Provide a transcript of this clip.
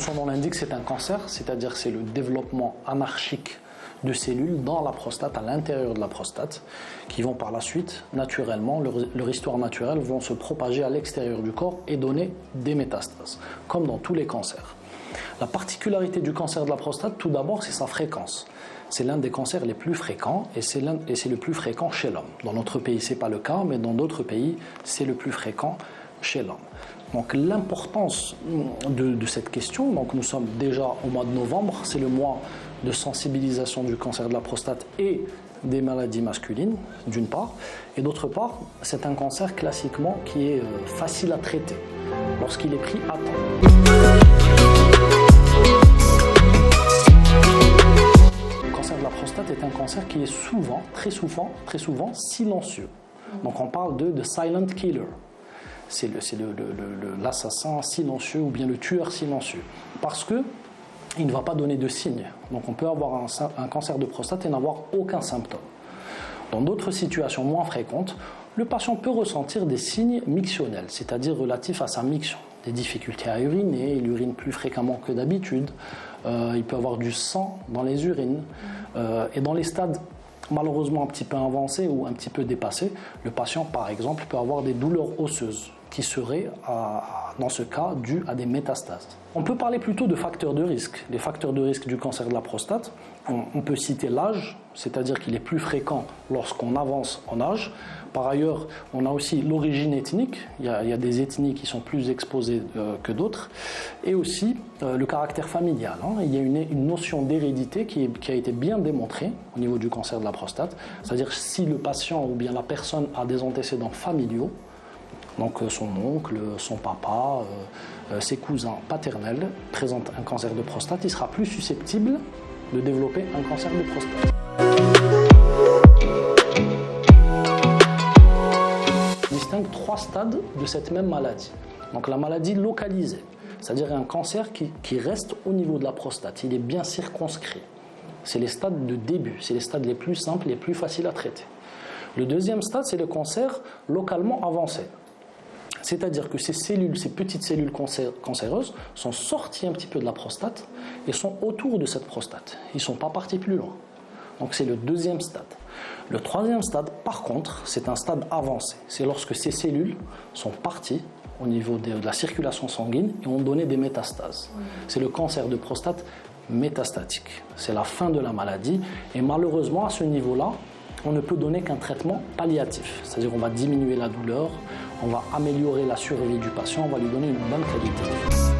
son nom l'indique, c'est un cancer, c'est-à-dire que c'est le développement anarchique de cellules dans la prostate, à l'intérieur de la prostate, qui vont par la suite, naturellement, leur histoire naturelle, vont se propager à l'extérieur du corps et donner des métastases, comme dans tous les cancers. La particularité du cancer de la prostate, tout d'abord, c'est sa fréquence. C'est l'un des cancers les plus fréquents et c'est le plus fréquent chez l'homme. Dans notre pays, ce n'est pas le cas, mais dans d'autres pays, c'est le plus fréquent chez l'homme. Donc l'importance de cette question, donc nous sommes déjà au mois de novembre, c'est le mois de sensibilisation du cancer de la prostate et des maladies masculines, d'une part, et d'autre part, c'est un cancer classiquement qui est facile à traiter lorsqu'il est pris à temps. Le cancer de la prostate est un cancer qui est souvent, très souvent silencieux. Donc on parle de silent killer. C'est l'assassin silencieux ou bien le tueur silencieux. Parce qu'il ne va pas donner de signes. Donc on peut avoir un cancer de prostate et n'avoir aucun symptôme. Dans d'autres situations moins fréquentes, le patient peut ressentir des signes mictionnels, c'est-à-dire relatifs à sa miction. Des difficultés à uriner, il urine plus fréquemment que d'habitude, il peut avoir du sang dans les urines. Et dans les stades malheureusement un petit peu avancés ou un petit peu dépassés, le patient par exemple peut avoir des douleurs osseuses qui seraient dans ce cas dues à des métastases. On peut parler plutôt de facteurs de risque. Les facteurs de risque du cancer de la prostate, on peut citer l'âge, c'est-à-dire qu'il est plus fréquent lorsqu'on avance en âge. Par ailleurs, on a aussi l'origine ethnique, il y a des ethnies qui sont plus exposées que d'autres, et aussi le caractère familial. Il y a une notion d'hérédité qui a été bien démontrée au niveau du cancer de la prostate, c'est-à-dire si le patient ou bien la personne a des antécédents familiaux, donc son oncle, son papa, ses cousins paternels présentent un cancer de prostate, il sera plus susceptible de développer un cancer de prostate. On distingue 3 stades de cette même maladie. Donc la maladie localisée, c'est-à-dire un cancer qui reste au niveau de la prostate, il est bien circonscrit. C'est les stades de début, c'est les stades les plus simples, les plus faciles à traiter. Le deuxième stade, c'est le cancer localement avancé. C'est-à-dire que ces petites cellules cancéreuses sont sorties un petit peu de la prostate et sont autour de cette prostate. Ils ne sont pas partis plus loin. Donc c'est le deuxième stade. Le troisième stade, par contre, c'est un stade avancé. C'est lorsque ces cellules sont parties au niveau de la circulation sanguine et ont donné des métastases. C'est le cancer de prostate métastatique. C'est la fin de la maladie et malheureusement, à ce niveau-là, on ne peut donner qu'un traitement palliatif. C'est-à-dire qu'on va diminuer la douleur, on va améliorer la survie du patient, on va lui donner une bonne qualité de vie.